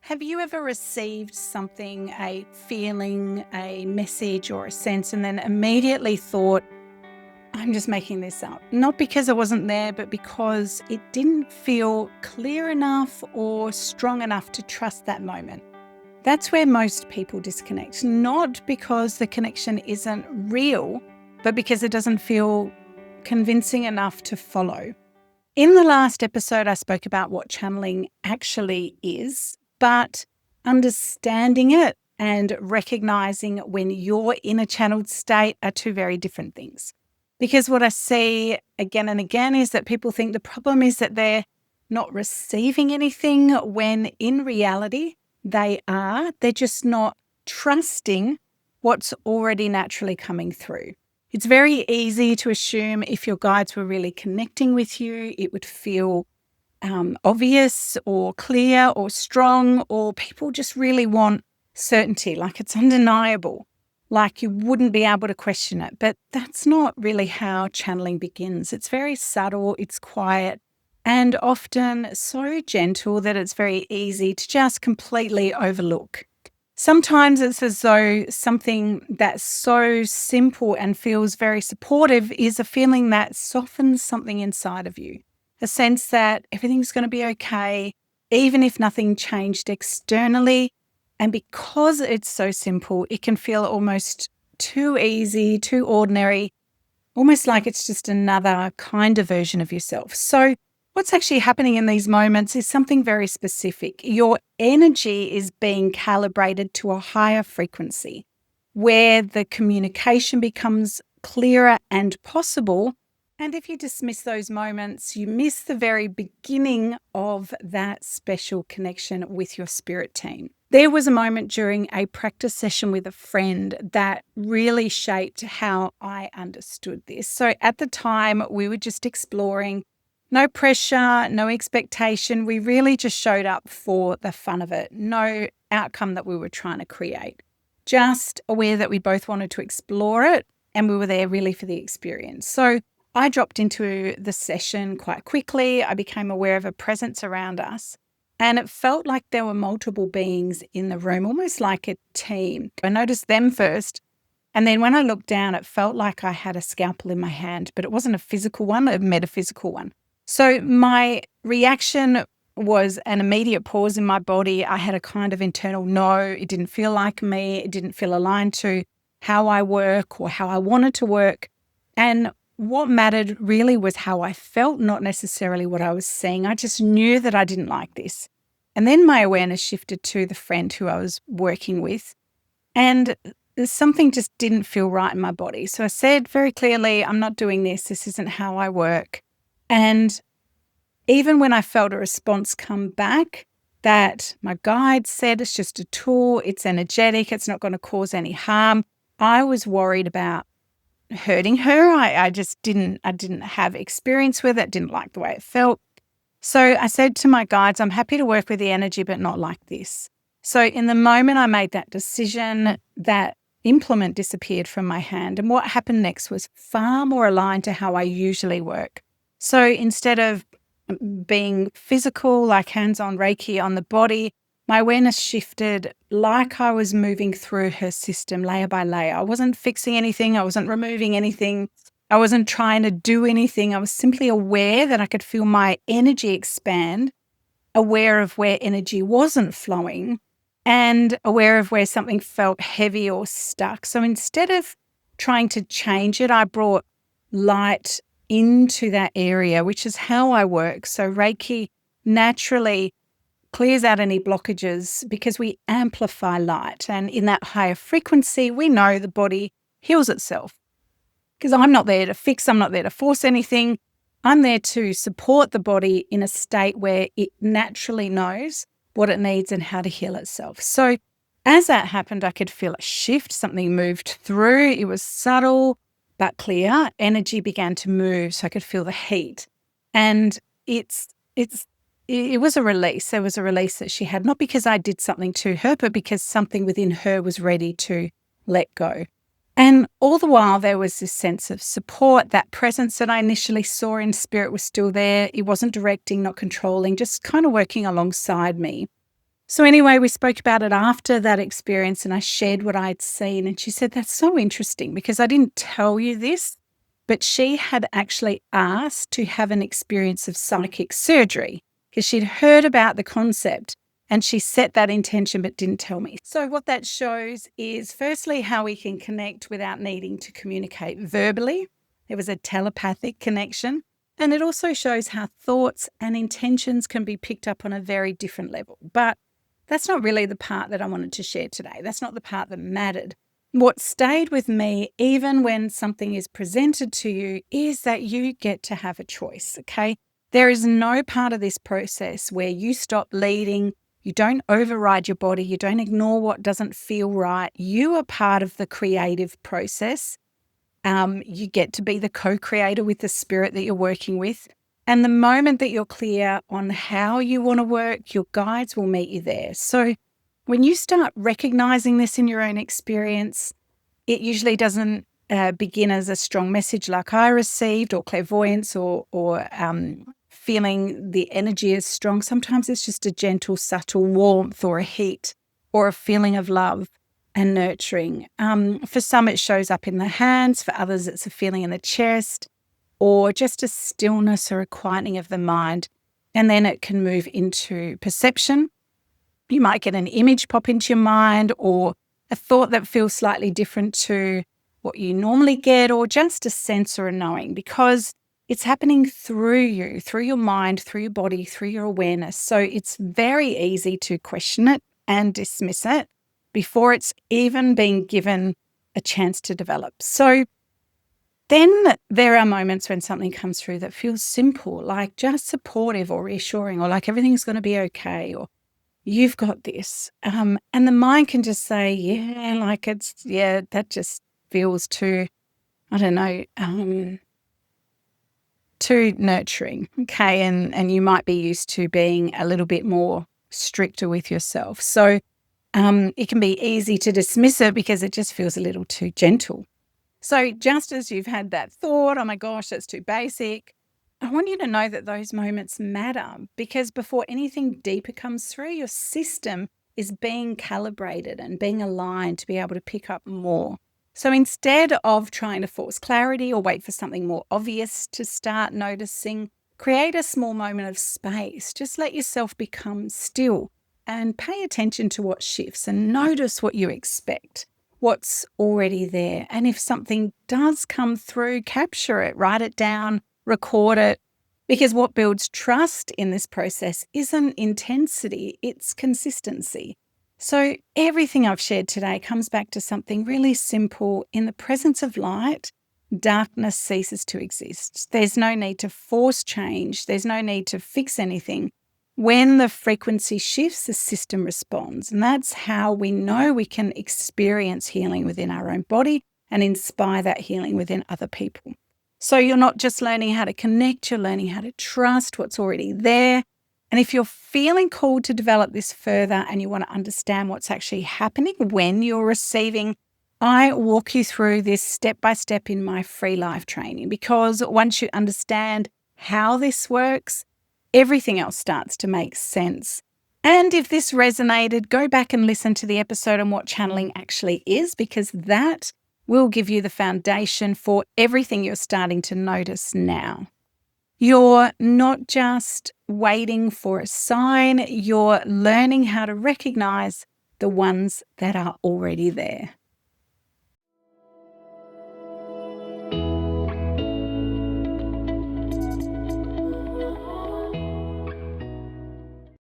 Have you ever received something, a feeling, a message, or a sense, and then immediately thought, I'm just making this up? Not because it wasn't there, but because it didn't feel clear enough or strong enough to trust that moment. That's where most people disconnect, not because the connection isn't real, but because it doesn't feel convincing enough to follow. In the last episode, I spoke about what channeling actually is, but understanding it and recognizing when you're in a channeled state are two very different things. Because what I see again and again is that people think the problem is that they're not receiving anything when in reality they are. They're just not trusting what's already naturally coming through. It's very easy to assume if your guides were really connecting with you, it would feel obvious or clear or strong, or people just really want certainty, like it's undeniable, like you wouldn't be able to question it. But that's not really how channeling begins. It's very subtle, it's quiet, and often so gentle that it's very easy to just completely overlook. Sometimes it's as though something that's so simple and feels very supportive is a feeling that softens something inside of you, a sense that everything's going to be okay, even if nothing changed externally. And because it's so simple, it can feel almost too easy, too ordinary, almost like it's just another kind of version of yourself. So what's actually happening in these moments is something very specific. Your energy is being calibrated to a higher frequency where the communication becomes clearer and possible. And if you dismiss those moments, you miss the very beginning of that special connection with your spirit team. There was a moment during a practice session with a friend that really shaped how I understood this. So at the time, we were just exploring. No pressure, no expectation. We really just showed up for the fun of it. No outcome that we were trying to create. Just aware that we both wanted to explore it and we were there really for the experience. So I dropped into the session quite quickly. I became aware of a presence around us and it felt like there were multiple beings in the room, almost like a team. I noticed them first. And then when I looked down, it felt like I had a scalpel in my hand, but it wasn't a physical one, a metaphysical one. So my reaction was an immediate pause in my body. I had a kind of internal no. It didn't feel like me. It didn't feel aligned to how I work or how I wanted to work. And what mattered really was how I felt, not necessarily what I was seeing. I just knew that I didn't like this. And then my awareness shifted to the friend who I was working with. And something just didn't feel right in my body. So I said very clearly, I'm not doing this. This isn't how I work. And even when I felt a response come back that my guide said it's just a tool, it's energetic, it's not going to cause any harm, I was worried about hurting her. I didn't have experience with it, didn't like the way it felt. So I said to my guides, I'm happy to work with the energy, but not like this. So in the moment I made that decision, that implement disappeared from my hand. And what happened next was far more aligned to how I usually work. So instead of being physical, like hands-on Reiki on the body, my awareness shifted like I was moving through her system layer by layer. I wasn't fixing anything. I wasn't removing anything. I wasn't trying to do anything. I was simply aware that I could feel my energy expand, aware of where energy wasn't flowing, and aware of where something felt heavy or stuck. So instead of trying to change it, I brought light into that area, which is how I work. So Reiki naturally clears out any blockages because we amplify light. And in that higher frequency, we know the body heals itself. Because I'm not there to fix, I'm not there to force anything. I'm there to support the body in a state where it naturally knows what it needs and how to heal itself. So as that happened, I could feel a shift. Something moved through. It was subtle but clear. Energy began to move, so I could feel the heat. And it was a release. There was a release that she had, not because I did something to her, but because something within her was ready to let go. And all the while, there was this sense of support. That presence that I initially saw in spirit was still there. It wasn't directing, not controlling, just kind of working alongside me. So anyway, we spoke about it after that experience and I shared what I'd seen. And she said, that's so interesting because I didn't tell you this, but she had actually asked to have an experience of psychic surgery because she'd heard about the concept and she set that intention but didn't tell me. So what that shows is firstly how we can connect without needing to communicate verbally. There was a telepathic connection. And it also shows how thoughts and intentions can be picked up on a very different level. But that's not really the part that I wanted to share today. That's not the part that mattered. What stayed with me, even when something is presented to you, is that you get to have a choice, okay? There is no part of this process where you stop leading, you don't override your body, you don't ignore what doesn't feel right. You are part of the creative process. You get to be the co-creator with the spirit that you're working with. And the moment that you're clear on how you want to work, your guides will meet you there. So when you start recognizing this in your own experience, it usually doesn't begin as a strong message like I received or clairvoyance or feeling the energy is strong. Sometimes it's just a gentle, subtle warmth or a heat or a feeling of love and nurturing. For some, it shows up in the hands. For others, it's a feeling in the chest or just a stillness or a quietening of the mind. And then it can move into perception. You might get an image pop into your mind or a thought that feels slightly different to what you normally get, or just a sense or a knowing, because it's happening through you, through your mind, through your body, through your awareness. So it's very easy to question it and dismiss it before it's even been given a chance to develop. So then there are moments when something comes through that feels simple, like just supportive or reassuring, or like everything's going to be okay, or you've got this. And the mind can just say, yeah, like that just feels too, I don't know, too nurturing. Okay. And you might be used to being a little bit more stricter with yourself. So it can be easy to dismiss it because it just feels a little too gentle. So just as you've had that thought, oh my gosh, that's too basic, I want you to know that those moments matter because before anything deeper comes through, your system is being calibrated and being aligned to be able to pick up more. So instead of trying to force clarity or wait for something more obvious to start noticing, create a small moment of space. Just let yourself become still and pay attention to what shifts and notice what you expect, what's already there. And if something does come through, capture it, write it down, record it, because what builds trust in this process isn't intensity, it's consistency. So everything I've shared today comes back to something really simple. In the presence of light, darkness ceases to exist. There's no need to force change. There's no need to fix anything. When the frequency shifts, the system responds. And that's how we know we can experience healing within our own body and inspire that healing within other people. So you're not just learning how to connect, you're learning how to trust what's already there. And if you're feeling called to develop this further and you want to understand what's actually happening when you're receiving, I walk you through this step by step in my free life training, because once you understand how this works, everything else starts to make sense. And if this resonated, go back and listen to the episode on what channeling actually is, because that will give you the foundation for everything you're starting to notice now. You're not just waiting for a sign, you're learning how to recognize the ones that are already there.